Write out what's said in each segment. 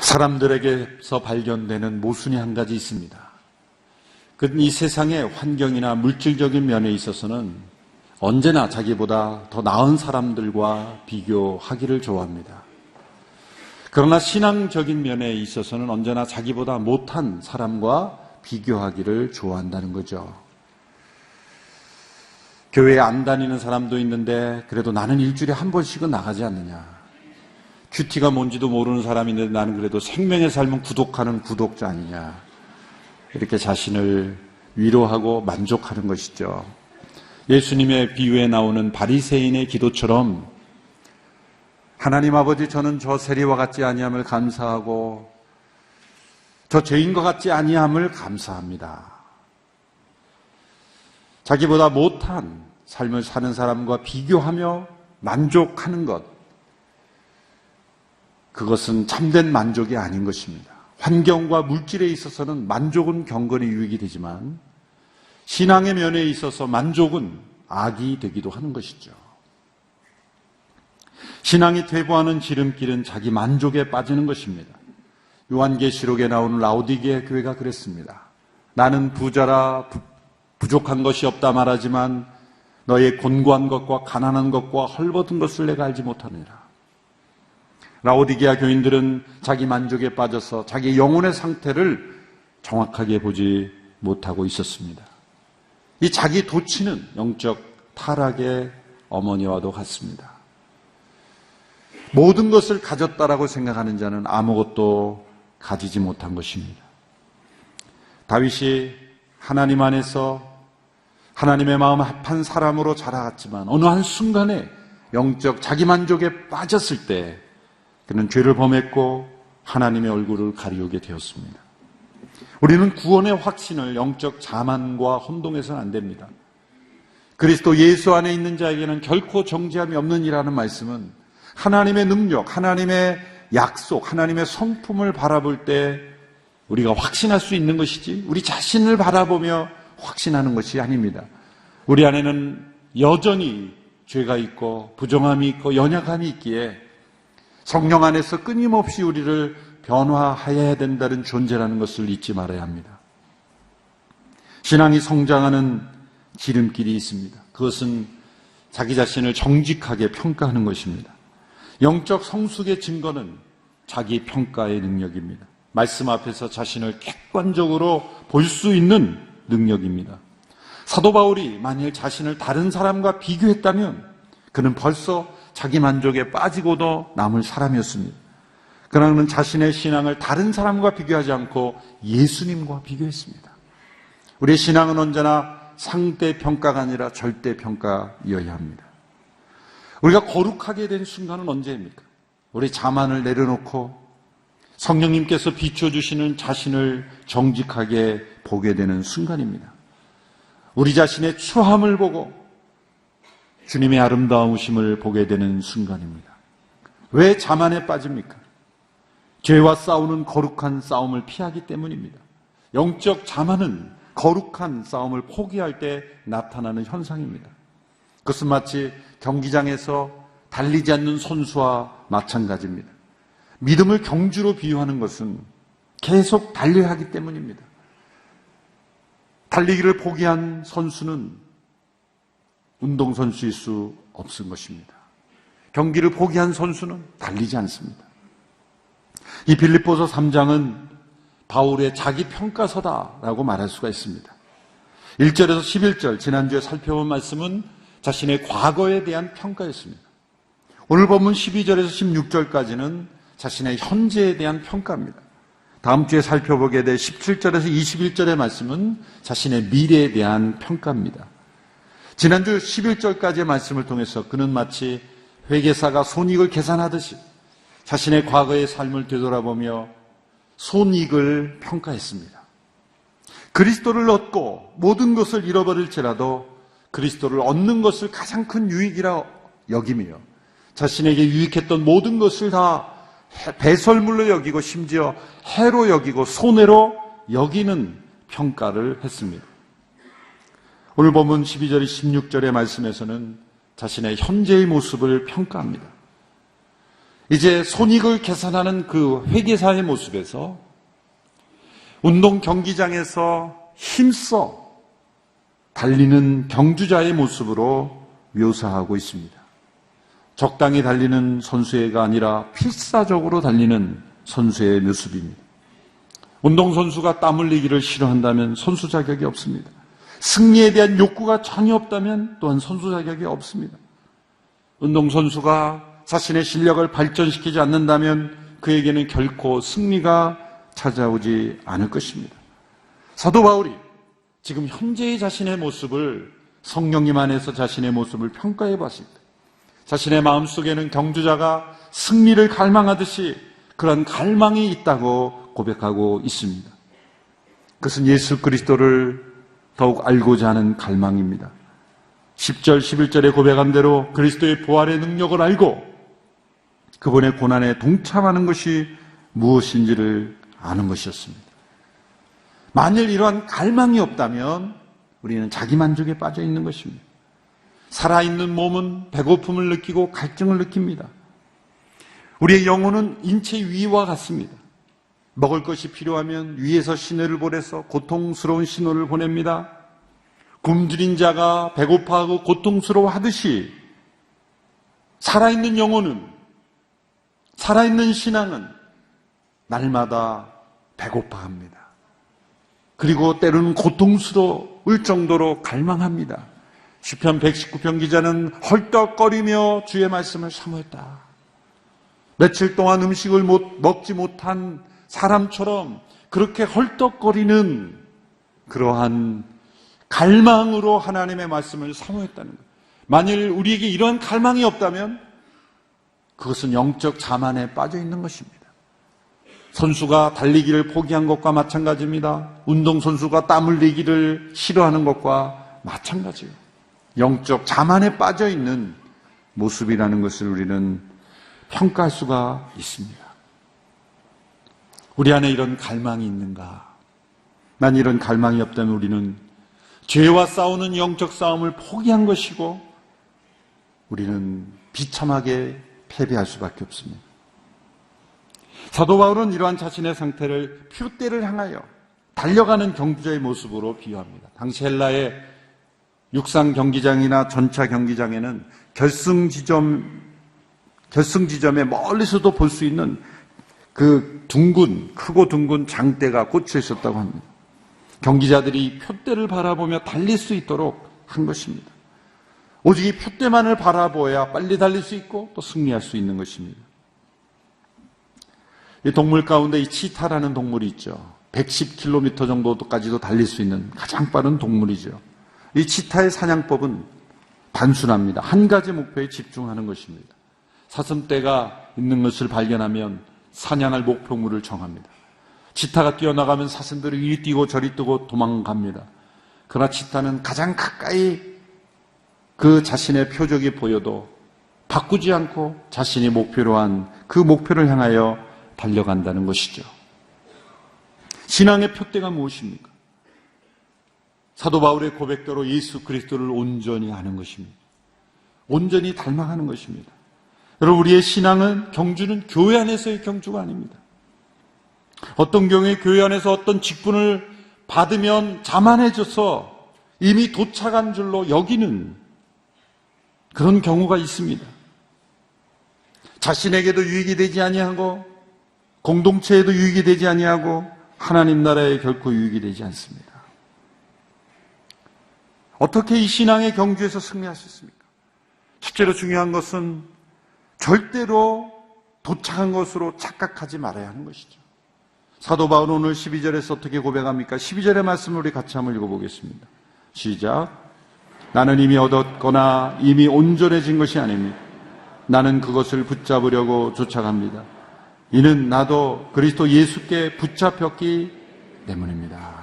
사람들에게서 발견되는 모순이 한 가지 있습니다. 그는 이 세상의 환경이나 물질적인 면에 있어서는 언제나 자기보다 더 나은 사람들과 비교하기를 좋아합니다. 그러나 신앙적인 면에 있어서는 언제나 자기보다 못한 사람과 비교하기를 좋아한다는 거죠. 교회에 안 다니는 사람도 있는데 그래도 나는 일주일에 한 번씩은 나가지 않느냐. 큐티가 뭔지도 모르는 사람인데 나는 그래도 생명의 삶은 구독하는 구독자 아니냐. 이렇게 자신을 위로하고 만족하는 것이죠. 예수님의 비유에 나오는 바리새인의 기도처럼 하나님 아버지, 저는 저 세리와 같지 아니함을 감사하고 저 죄인과 같지 아니함을 감사합니다. 자기보다 못한 삶을 사는 사람과 비교하며 만족하는 것, 그것은 참된 만족이 아닌 것입니다. 환경과 물질에 있어서는 만족은 경건의 유익이 되지만 신앙의 면에 있어서 만족은 악이 되기도 하는 것이죠. 신앙이 퇴보하는 지름길은 자기 만족에 빠지는 것입니다. 요한계시록에 나오는 라오디게 교회가 그랬습니다. 나는 부자라 부족한 것이 없다 말하지만 너의 곤고한 것과 가난한 것과 헐벗은 것을 내가 알지 못하느니라. 라오디게아 교인들은 자기 만족에 빠져서 자기 영혼의 상태를 정확하게 보지 못하고 있었습니다. 이 자기 도취는 영적 타락의 어머니와도 같습니다. 모든 것을 가졌다라고 생각하는 자는 아무것도 가지지 못한 것입니다. 다윗이 하나님 안에서 하나님의 마음 합한 사람으로 자라갔지만 어느 한순간에 영적 자기만족에 빠졌을 때 그는 죄를 범했고 하나님의 얼굴을 가리우게 되었습니다. 우리는 구원의 확신을 영적 자만과 혼동해서는 안 됩니다. 그리스도 예수 안에 있는 자에게는 결코 정죄함이 없느니라는 말씀은 하나님의 능력, 하나님의 약속, 하나님의 성품을 바라볼 때 우리가 확신할 수 있는 것이지 우리 자신을 바라보며 확신하는 것이 아닙니다. 우리 안에는 여전히 죄가 있고 부정함이 있고 연약함이 있기에 성령 안에서 끊임없이 우리를 변화해야 된다는 존재라는 것을 잊지 말아야 합니다. 신앙이 성장하는 지름길이 있습니다. 그것은 자기 자신을 정직하게 평가하는 것입니다. 영적 성숙의 증거는 자기 평가의 능력입니다. 말씀 앞에서 자신을 객관적으로 볼 수 있는 능력입니다. 사도 바울이 만일 자신을 다른 사람과 비교했다면 그는 벌써 자기 만족에 빠지고도 남을 사람이었습니다. 그러나 그는 자신의 신앙을 다른 사람과 비교하지 않고 예수님과 비교했습니다. 우리의 신앙은 언제나 상대 평가가 아니라 절대 평가여야 합니다. 우리가 거룩하게 된 순간은 언제입니까? 우리 자만을 내려놓고 성령님께서 비춰주시는 자신을 정직하게 보게 되는 순간입니다. 우리 자신의 추함을 보고 주님의 아름다우심을 보게 되는 순간입니다. 왜 자만에 빠집니까? 죄와 싸우는 거룩한 싸움을 피하기 때문입니다. 영적 자만은 거룩한 싸움을 포기할 때 나타나는 현상입니다. 그것은 마치 경기장에서 달리지 않는 선수와 마찬가지입니다. 믿음을 경주로 비유하는 것은 계속 달려야 하기 때문입니다. 달리기를 포기한 선수는 운동선수일 수 없은 것입니다. 경기를 포기한 선수는 달리지 않습니다. 이 빌립보서 3장은 바울의 자기 평가서다라고 말할 수가 있습니다. 1절에서 11절 지난주에 살펴본 말씀은 자신의 과거에 대한 평가였습니다. 오늘 본문 12절에서 16절까지는 자신의 현재에 대한 평가입니다. 다음 주에 살펴보게 될 17절에서 21절의 말씀은 자신의 미래에 대한 평가입니다. 지난주 11절까지의 말씀을 통해서 그는 마치 회계사가 손익을 계산하듯이 자신의 과거의 삶을 되돌아보며 손익을 평가했습니다. 그리스도를 얻고 모든 것을 잃어버릴지라도 그리스도를 얻는 것을 가장 큰 유익이라 여기며 자신에게 유익했던 모든 것을 다 배설물로 여기고 심지어 해로 여기고 손해로 여기는 평가를 했습니다. 오늘 본문 12절 16절의 말씀에서는 자신의 현재의 모습을 평가합니다. 이제 손익을 계산하는 그 회계사의 모습에서 운동 경기장에서 힘써 달리는 경주자의 모습으로 묘사하고 있습니다. 적당히 달리는 선수가 아니라 필사적으로 달리는 선수의 모습입니다. 운동선수가 땀 흘리기를 싫어한다면 선수 자격이 없습니다. 승리에 대한 욕구가 전혀 없다면 또한 선수 자격이 없습니다. 운동선수가 자신의 실력을 발전시키지 않는다면 그에게는 결코 승리가 찾아오지 않을 것입니다. 사도 바울이 지금 현재의 자신의 모습을 성령님 안에서 자신의 모습을 평가해 봤을 때 자신의 마음속에는 경주자가 승리를 갈망하듯이 그런 갈망이 있다고 고백하고 있습니다. 그것은 예수 그리스도를 더욱 알고자 하는 갈망입니다. 10절, 11절에 고백한 대로 그리스도의 부활의 능력을 알고 그분의 고난에 동참하는 것이 무엇인지를 아는 것이었습니다. 만일 이러한 갈망이 없다면 우리는 자기만족에 빠져 있는 것입니다. 살아있는 몸은 배고픔을 느끼고 갈증을 느낍니다. 우리의 영혼은 인체 위와 같습니다. 먹을 것이 필요하면 위에서 신호를 보내서 고통스러운 신호를 보냅니다. 굶주린 자가 배고파하고 고통스러워하듯이 살아있는 영혼은, 살아있는 신앙은 날마다 배고파합니다. 그리고 때로는 고통스러울 정도로 갈망합니다. 시편 119편 기자는 헐떡거리며 주의 말씀을 사모했다. 며칠 동안 음식을 먹지 못한 사람처럼 그렇게 헐떡거리는 그러한 갈망으로 하나님의 말씀을 사모했다는 것. 만일 우리에게 이러한 갈망이 없다면 그것은 영적 자만에 빠져 있는 것입니다. 선수가 달리기를 포기한 것과 마찬가지입니다. 운동선수가 땀 흘리기를 싫어하는 것과 마찬가지예요. 영적 자만에 빠져 있는 모습이라는 것을 우리는 평가할 수가 있습니다. 우리 안에 이런 갈망이 있는가? 난 이런 갈망이 없다면 우리는 죄와 싸우는 영적 싸움을 포기한 것이고 우리는 비참하게 패배할 수밖에 없습니다. 사도 바울은 이러한 자신의 상태를 표대를 향하여 달려가는 경주자의 모습으로 비유합니다. 당시 헬라의 육상 경기장이나 전차 경기장에는 결승 지점에 멀리서도 볼 수 있는 그 크고 둥근 장대가 꽂혀 있었다고 합니다. 경기자들이 표대를 바라보며 달릴 수 있도록 한 것입니다. 오직 이 표대만을 바라보아야 빨리 달릴 수 있고 또 승리할 수 있는 것입니다. 이 동물 가운데 이 치타라는 동물이 있죠. 110km 정도까지도 달릴 수 있는 가장 빠른 동물이죠. 이 치타의 사냥법은 단순합니다. 한 가지 목표에 집중하는 것입니다. 사슴떼가 있는 것을 발견하면 사냥할 목표물을 정합니다. 치타가 뛰어나가면 사슴들이 이리 뛰고 저리 뛰고 도망갑니다. 그러나 치타는 가장 가까이 그 자신의 표적이 보여도 바꾸지 않고 자신이 목표로 한 그 목표를 향하여 달려간다는 것이죠. 신앙의 표대가 무엇입니까? 사도 바울의 고백대로 예수 그리스도를 온전히 아는 것입니다. 온전히 닮아가는 것입니다. 여러분, 우리의 신앙은 경주는 교회 안에서의 경주가 아닙니다. 어떤 경우에 교회 안에서 어떤 직분을 받으면 자만해져서 이미 도착한 줄로 여기는 그런 경우가 있습니다. 자신에게도 유익이 되지 아니하고 공동체에도 유익이 되지 아니하고 하나님 나라에 결코 유익이 되지 않습니다. 어떻게 이 신앙의 경주에서 승리할 수 있습니까? 첫째로 중요한 것은 절대로 도착한 것으로 착각하지 말아야 하는 것이죠. 사도 바울은 오늘 12절에서 어떻게 고백합니까? 12절의 말씀을 우리 같이 한번 읽어보겠습니다. 시작. 나는 이미 얻었거나 이미 온전해진 것이 아닙니다. 나는 그것을 붙잡으려고 쫓아갑니다. 이는 나도 그리스도 예수께 붙잡혔기 때문입니다.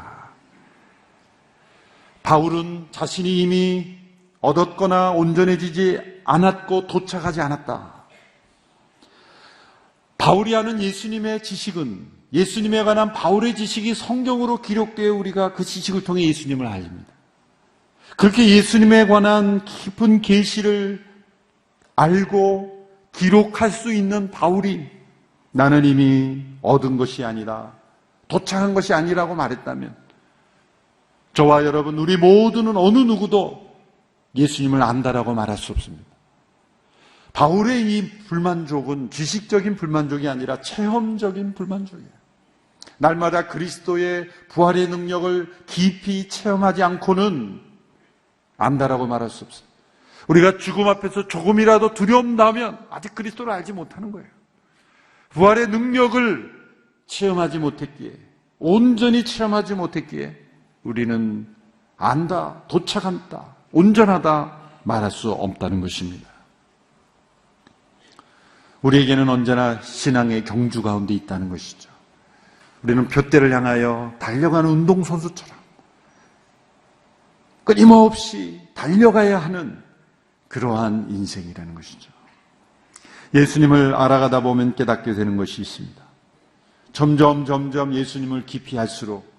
바울은 자신이 이미 얻었거나 온전해지지 않았고 도착하지 않았다. 바울이 아는 예수님의 지식은, 예수님에 관한 바울의 지식이 성경으로 기록되어 우리가 그 지식을 통해 예수님을 알립니다. 그렇게 예수님에 관한 깊은 계시를 알고 기록할 수 있는 바울이 나는 이미 얻은 것이 아니라 도착한 것이 아니라고 말했다면 저와 여러분, 우리 모두는 어느 누구도 예수님을 안다라고 말할 수 없습니다. 바울의 이 불만족은 지식적인 불만족이 아니라 체험적인 불만족이에요. 날마다 그리스도의 부활의 능력을 깊이 체험하지 않고는 안다라고 말할 수 없어요. 우리가 죽음 앞에서 조금이라도 두려움 나면 아직 그리스도를 알지 못하는 거예요. 부활의 능력을 체험하지 못했기에, 온전히 체험하지 못했기에 우리는 안다, 도착한다, 온전하다 말할 수 없다는 것입니다. 우리에게는 언제나 신앙의 경주 가운데 있다는 것이죠. 우리는 둯대를 향하여 달려가는 운동선수처럼 끊임없이 달려가야 하는 그러한 인생이라는 것이죠. 예수님을 알아가다 보면 깨닫게 되는 것이 있습니다. 점점 예수님을 깊이 알수록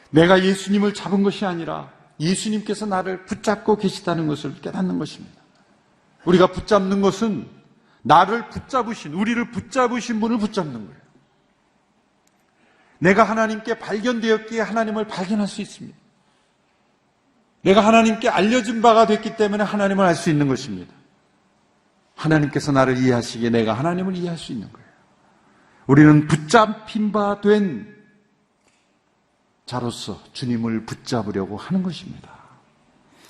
내가 예수님을 잡은 것이 아니라 예수님께서 나를 붙잡고 계시다는 것을 깨닫는 것입니다. 우리가 붙잡는 것은 나를 붙잡으신, 우리를 붙잡으신 분을 붙잡는 거예요. 내가 하나님께 발견되었기에 하나님을 발견할 수 있습니다. 내가 하나님께 알려진 바가 됐기 때문에 하나님을 알 수 있는 것입니다. 하나님께서 나를 이해하시기에 내가 하나님을 이해할 수 있는 거예요. 우리는 붙잡힌 바 된 자로서 주님을 붙잡으려고 하는 것입니다.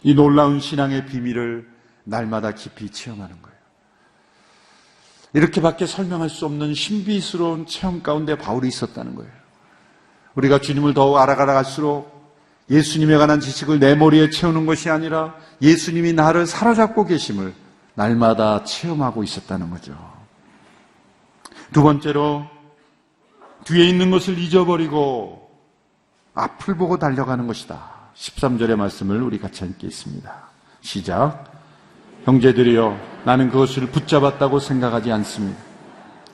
이 놀라운 신앙의 비밀을 날마다 깊이 체험하는 거예요. 이렇게밖에 설명할 수 없는 신비스러운 체험 가운데 바울이 있었다는 거예요. 우리가 주님을 더욱 알아갈수록 예수님에 관한 지식을 내 머리에 채우는 것이 아니라 예수님이 나를 사로잡고 계심을 날마다 체험하고 있었다는 거죠. 두 번째로 뒤에 있는 것을 잊어버리고 앞을 보고 달려가는 것이다. 13절의 말씀을 우리 같이 함께 있습니다. 시작. 형제들이여, 나는 그것을 붙잡았다고 생각하지 않습니다.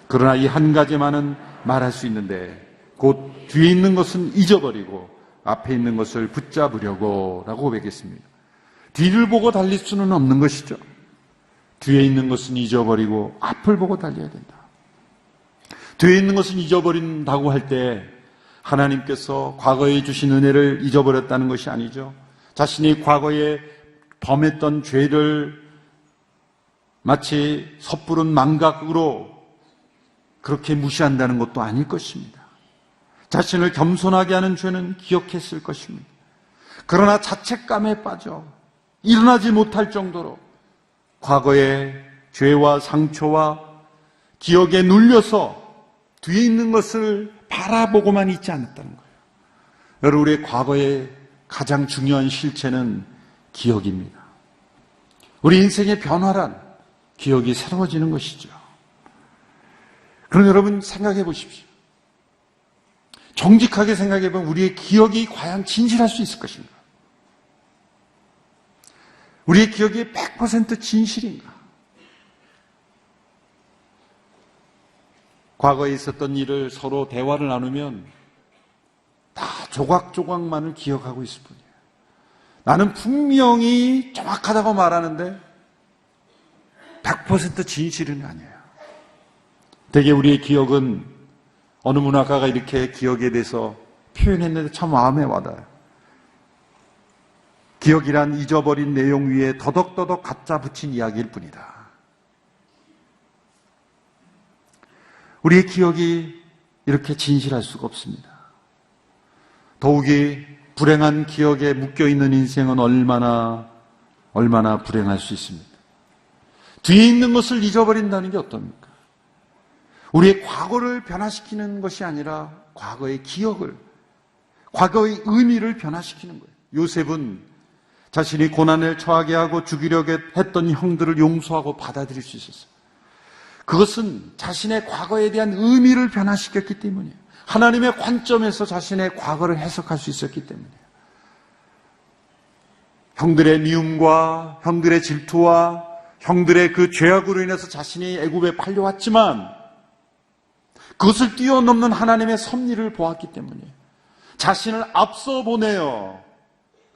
그러나 이 한 가지만은 말할 수 있는데 곧 뒤에 있는 것은 잊어버리고 앞에 있는 것을 붙잡으려고 라고 고백했습니다. 뒤를 보고 달릴 수는 없는 것이죠. 뒤에 있는 것은 잊어버리고 앞을 보고 달려야 된다. 뒤에 있는 것은 잊어버린다고 할 때 하나님께서 과거에 주신 은혜를 잊어버렸다는 것이 아니죠. 자신이 과거에 범했던 죄를 마치 섣부른 망각으로 그렇게 무시한다는 것도 아닐 것입니다. 자신을 겸손하게 하는 죄는 기억했을 것입니다. 그러나 자책감에 빠져 일어나지 못할 정도로 과거의 죄와 상처와 기억에 눌려서 뒤에 있는 것을 바라보고만 있지 않았다는 거예요. 여러분, 우리의 과거의 가장 중요한 실체는 기억입니다. 우리 인생의 변화란 기억이 새로워지는 것이죠. 그럼 여러분 생각해 보십시오. 정직하게 생각해 보면 우리의 기억이 과연 진실할 수 있을 것인가? 우리의 기억이 100% 진실인가? 과거에 있었던 일을 서로 대화를 나누면 다 조각조각만을 기억하고 있을 뿐이에요. 나는 분명히 정확하다고 말하는데 100% 진실은 아니에요. 대개 우리의 기억은 어느 문학가가 이렇게 기억에 대해서 표현했는데 참 마음에 와닿아요. 기억이란 잊어버린 내용 위에 더덕더덕 갖다 붙인 이야기일 뿐이다. 우리의 기억이 이렇게 진실할 수가 없습니다. 더욱이 불행한 기억에 묶여있는 인생은 얼마나 불행할 수 있습니다. 뒤에 있는 것을 잊어버린다는 게 어떻습니까? 우리의 과거를 변화시키는 것이 아니라 과거의 기억을, 과거의 의미를 변화시키는 거예요. 요셉은 자신이 고난을 처하게 하고 죽이려고 했던 형들을 용서하고 받아들일 수 있었어요. 그것은 자신의 과거에 대한 의미를 변화시켰기 때문이에요. 하나님의 관점에서 자신의 과거를 해석할 수 있었기 때문이에요. 형들의 미움과 형들의 질투와 형들의 그 죄악으로 인해서 자신이 애굽에 팔려왔지만 그것을 뛰어넘는 하나님의 섭리를 보았기 때문이에요. 자신을 앞서 보내어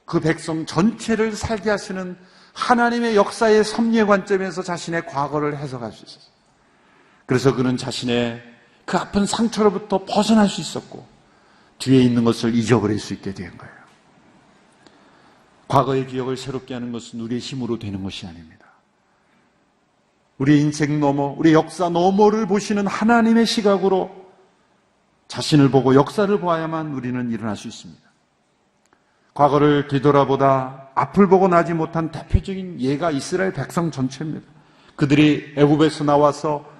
그 백성 전체를 살게 하시는 하나님의 역사의 섭리의 관점에서 자신의 과거를 해석할 수 있었어요. 그래서 그는 자신의 그 아픈 상처로부터 벗어날 수 있었고 뒤에 있는 것을 잊어버릴 수 있게 된 거예요. 과거의 기억을 새롭게 하는 것은 우리의 힘으로 되는 것이 아닙니다. 우리의 인생 너머, 우리의 역사 너머를 보시는 하나님의 시각으로 자신을 보고 역사를 보아야만 우리는 일어날 수 있습니다. 과거를 뒤돌아보다 앞을 보고 나지 못한 대표적인 예가 이스라엘 백성 전체입니다. 그들이 애굽에서 나와서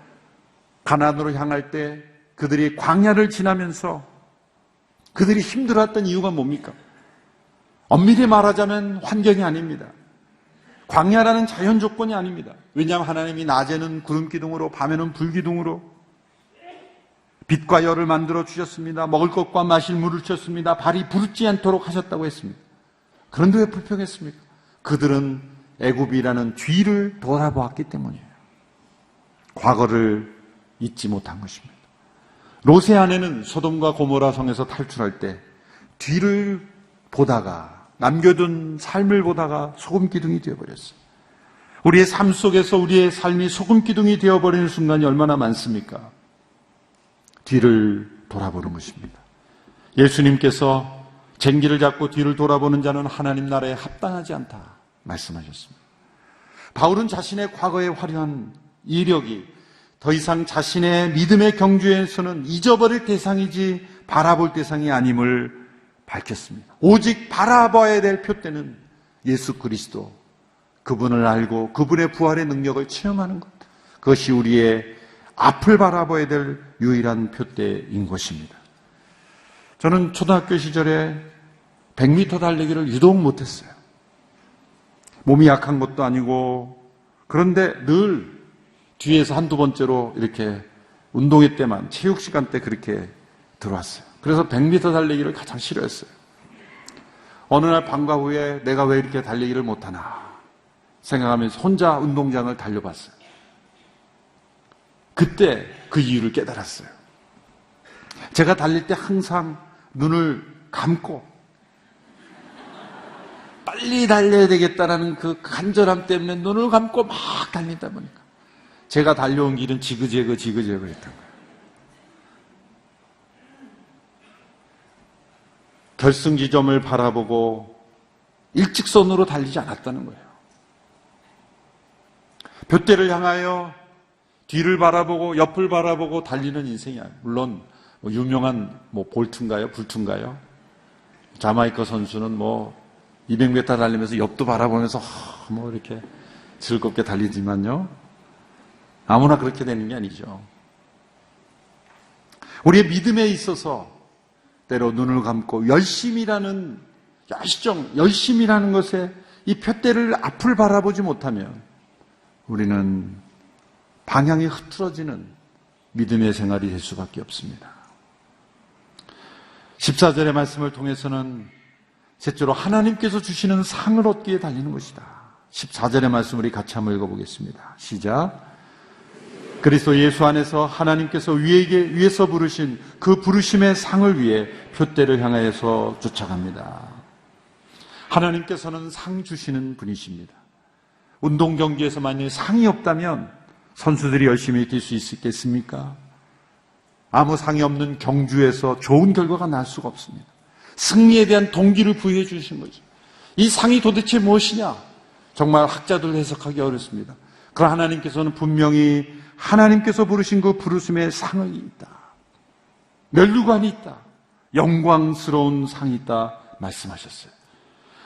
가나안으로 향할 때 그들이 광야를 지나면서 그들이 힘들었던 이유가 뭡니까? 엄밀히 말하자면 환경이 아닙니다. 광야라는 자연 조건이 아닙니다. 왜냐하면 하나님이 낮에는 구름 기둥으로 밤에는 불 기둥으로 빛과 열을 만들어 주셨습니다. 먹을 것과 마실 물을 주셨습니다. 발이 부르지 않도록 하셨다고 했습니다. 그런데 왜 불평했습니까? 그들은 애굽이라는 뒤를 돌아보았기 때문이에요. 과거를 잊지 못한 것입니다. 롯의 아내는 소돔과 고모라 성에서 탈출할 때 뒤를 보다가 남겨둔 삶을 보다가 소금 기둥이 되어버렸어요. 우리의 삶 속에서 우리의 삶이 소금 기둥이 되어버리는 순간이 얼마나 많습니까? 뒤를 돌아보는 것입니다. 예수님께서 쟁기를 잡고 뒤를 돌아보는 자는 하나님 나라에 합당하지 않다 말씀하셨습니다. 바울은 자신의 과거의 화려한 이력이 더 이상 자신의 믿음의 경주에서는 잊어버릴 대상이지 바라볼 대상이 아님을 밝혔습니다. 오직 바라봐야 될 표대는 예수 그리스도, 그분을 알고 그분의 부활의 능력을 체험하는 것, 그것이 우리의 앞을 바라봐야 될 유일한 표대인 것입니다. 저는 초등학교 시절에 100m 달리기를 유독 못했어요. 몸이 약한 것도 아니고, 그런데 늘 뒤에서 한두 번째로 이렇게 운동회 때만, 체육 시간 때 그렇게 들어왔어요. 그래서 100m 달리기를 가장 싫어했어요. 어느 날 방과 후에 내가 왜 이렇게 달리기를 못하나 생각하면서 혼자 운동장을 달려봤어요. 그때 그 이유를 깨달았어요. 제가 달릴 때 항상 눈을 감고 빨리 달려야 되겠다라는 그 간절함 때문에 눈을 감고 막 달리다 보니까 제가 달려온 길은 지그재그 했던 거예요. 결승 지점을 바라보고 일직선으로 달리지 않았다는 거예요. 둯대를 향하여 뒤를 바라보고 옆을 바라보고 달리는 인생이야. 물론 유명한 볼트인가요? 불트인가요? 자마이카 선수는 200m 달리면서 옆도 바라보면서 이렇게 즐겁게 달리지만요. 아무나 그렇게 되는 게 아니죠. 우리의 믿음에 있어서 때로 눈을 감고 열심이라는 것에 이 푯대를 앞을 바라보지 못하면 우리는 방향이 흐트러지는 믿음의 생활이 될 수밖에 없습니다. 14절의 말씀을 통해서는 셋째로 하나님께서 주시는 상을 얻기에 달리는 것이다. 14절의 말씀 우리 같이 한번 읽어보겠습니다. 시작. 그리스도 예수 안에서 하나님께서 위에서 부르신 그 부르심의 상을 위해 푯대를 향하여서 쫓아갑니다. 하나님께서는 상 주시는 분이십니다. 운동 경기에서 만약에 상이 없다면 선수들이 열심히 뛸 수 있겠습니까? 아무 상이 없는 경주에서 좋은 결과가 날 수가 없습니다. 승리에 대한 동기를 부여해 주신 거죠. 이 상이 도대체 무엇이냐? 정말 학자들 해석하기 어렵습니다. 그러나 하나님께서는 분명히 하나님께서 부르신 그 부르심의 상이 있다. 면류관이 있다. 영광스러운 상이 있다 말씀하셨어요.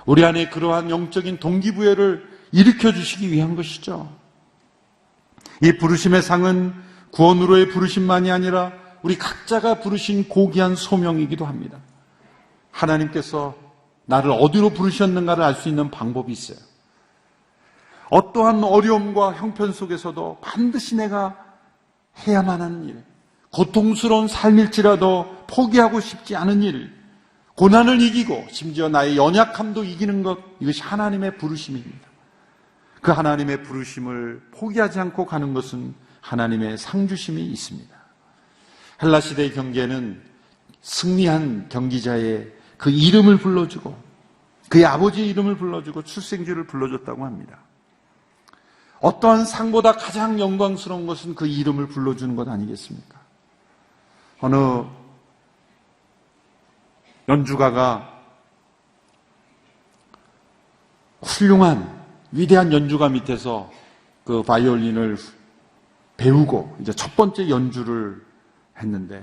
우리 안에 그러한 영적인 동기부여를 일으켜 주시기 위한 것이죠. 이 부르심의 상은 구원으로의 부르심만이 아니라 우리 각자가 부르신 고귀한 소명이기도 합니다. 하나님께서 나를 어디로 부르셨는가를 알 수 있는 방법이 있어요. 어떠한 어려움과 형편 속에서도 반드시 내가 해야만 하는 일, 고통스러운 삶일지라도 포기하고 싶지 않은 일, 고난을 이기고 심지어 나의 연약함도 이기는 것, 이것이 하나님의 부르심입니다. 그 하나님의 부르심을 포기하지 않고 가는 것은 하나님의 상주심이 있습니다. 헬라 시대의 경기에는 승리한 경기자의 그 이름을 불러주고 그의 아버지의 이름을 불러주고 출생지를 불러줬다고 합니다. 어떠한 상보다 가장 영광스러운 것은 그 이름을 불러주는 것 아니겠습니까? 어느 연주가가 훌륭한 위대한 연주가 밑에서 그 바이올린을 배우고 이제 첫 번째 연주를 했는데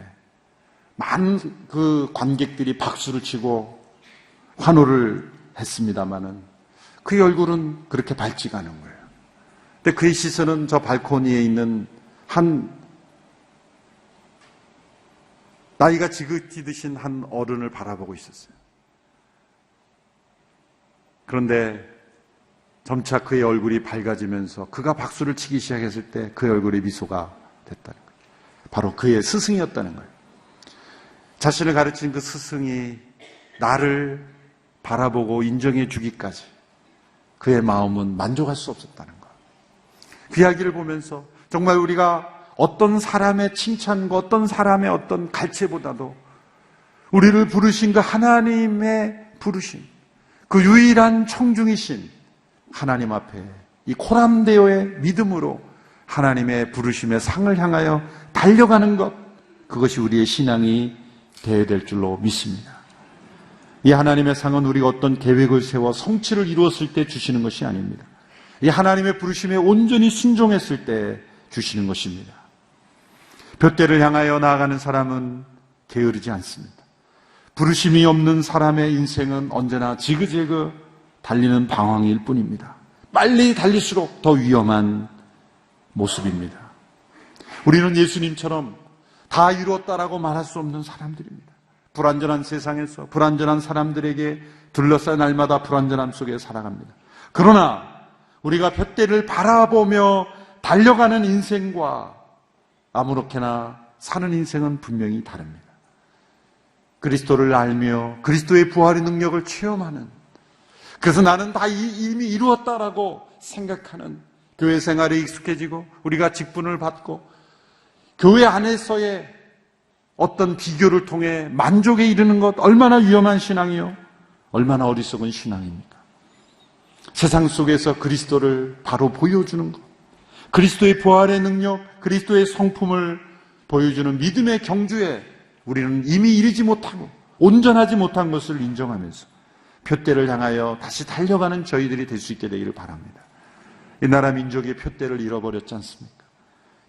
많은 그 관객들이 박수를 치고 환호를 했습니다마는 그의 얼굴은 그렇게 밝지가 않은 거예요. 근데 그의 시선은 저 발코니에 있는 한 나이가 지긋이 드신 한 어른을 바라보고 있었어요. 그런데 점차 그의 얼굴이 밝아지면서 그가 박수를 치기 시작했을 때 그의 얼굴에 미소가 됐다는 거예요. 바로 그의 스승이었다는 거예요. 자신을 가르친 그 스승이 나를 바라보고 인정해 주기까지 그의 마음은 만족할 수 없었다는 거예요. 그 이야기를 보면서 정말 우리가 어떤 사람의 칭찬과 어떤 사람의 어떤 갈채보다도 우리를 부르신 그 하나님의 부르심, 그 유일한 청중이신 하나님 앞에 이 코람데오의 믿음으로 하나님의 부르심의 상을 향하여 달려가는 것, 그것이 우리의 신앙이 되어야 될 줄로 믿습니다. 이 하나님의 상은 우리가 어떤 계획을 세워 성취를 이루었을 때 주시는 것이 아닙니다. 이 하나님의 부르심에 온전히 순종했을 때 주시는 것입니다. 둯대를 향하여 나아가는 사람은 게으르지 않습니다. 부르심이 없는 사람의 인생은 언제나 지그재그 달리는 방황일 뿐입니다. 빨리 달릴수록 더 위험한 모습입니다. 우리는 예수님처럼 다 이루었다라고 말할 수 없는 사람들입니다. 불완전한 세상에서 불완전한 사람들에게 둘러싸여 날마다 불완전함 속에 살아갑니다. 그러나 우리가 둯대를 바라보며 달려가는 인생과 아무렇게나 사는 인생은 분명히 다릅니다. 그리스도를 알며 그리스도의 부활의 능력을 체험하는, 그래서 나는 다 이미 이루었다라고 생각하는 교회 생활에 익숙해지고 우리가 직분을 받고 교회 안에서의 어떤 비교를 통해 만족에 이르는 것, 얼마나 위험한 신앙이요, 얼마나 어리석은 신앙입니까? 세상 속에서 그리스도를 바로 보여주는 것, 그리스도의 부활의 능력, 그리스도의 성품을 보여주는 믿음의 경주에 우리는 이미 이르지 못하고 온전하지 못한 것을 인정하면서 둯대를 향하여 다시 달려가는 저희들이 될 수 있게 되기를 바랍니다. 이 나라 민족이 둯대를 잃어버렸지 않습니까?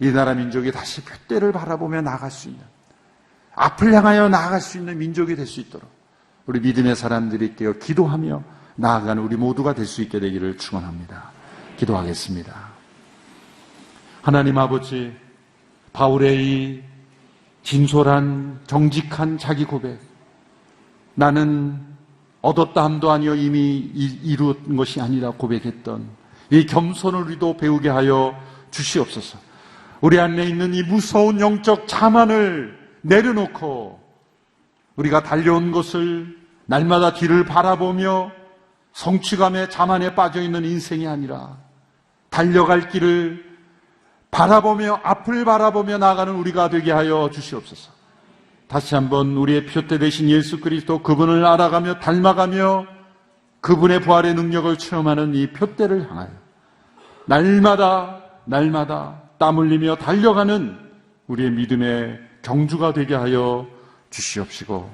이 나라 민족이 다시 둯대를 바라보며 나아갈 수 있는, 앞을 향하여 나아갈 수 있는 민족이 될 수 있도록 우리 믿음의 사람들이 깨어 기도하며 나아가는 우리 모두가 될 수 있게 되기를 축원합니다. 기도하겠습니다. 하나님 아버지, 바울의 이 진솔한 정직한 자기 고백, 나는 얻었다 함도 아니요 이미 이룬 것이 아니라 고백했던 이 겸손을 우리도 배우게 하여 주시옵소서. 우리 안에 있는 이 무서운 영적 자만을 내려놓고 우리가 달려온 것을 날마다 뒤를 바라보며 성취감에 자만에 빠져있는 인생이 아니라 달려갈 길을 바라보며 앞을 바라보며 나아가는 우리가 되게 하여 주시옵소서. 다시 한번 우리의 둯대 되신 예수 그리스도, 그분을 알아가며 닮아가며 그분의 부활의 능력을 체험하는 이 둯대를 향하여 날마다 땀 흘리며 달려가는 우리의 믿음의 경주가 되게 하여 주시옵시고,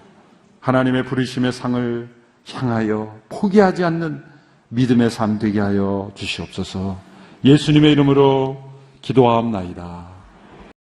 하나님의 부르심의 상을 향하여 포기하지 않는 믿음의 삶 되게 하여 주시옵소서. 예수님의 이름으로 기도하옵나이다.